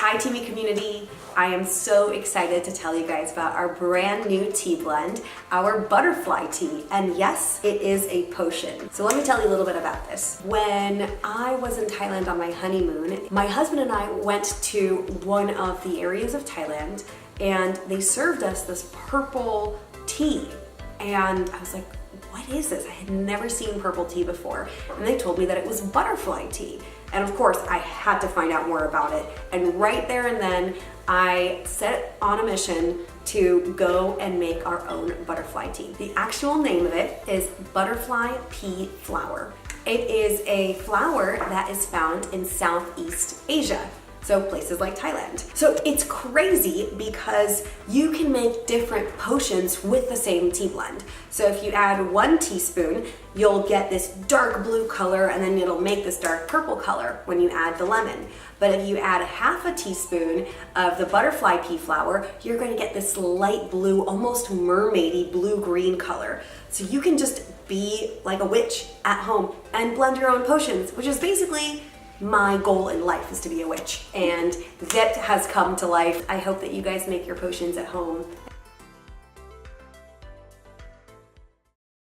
Hi TV community, I am so excited to tell you guys about our brand new tea blend, our Butterfly Tea. And yes, it is a potion. So let me tell you a little bit about this. When I was in Thailand on my honeymoon, my husband and I went to one of the areas of Thailand and they served us this purple tea. And I was like, what is this? I had never seen purple tea before. And they told me that it was butterfly tea. And of course, I had to find out more about it. And right there and then, I set on a mission to go and make our own butterfly tea. The actual name of it is Butterfly Pea flower. It is a flower that is found in Southeast Asia. So places like Thailand. So it's crazy because you can make different potions with the same tea blend. So if you add 1 teaspoon, you'll get this dark blue color and then it'll make this dark purple color when you add the lemon. But if you add half a teaspoon of the butterfly pea flower, you're gonna get this light blue, almost mermaidy blue-green color. So you can just be like a witch at home and blend your own potions, which is basically my goal in life, is to be a witch, and that has come to life. I hope that you guys make your potions at home.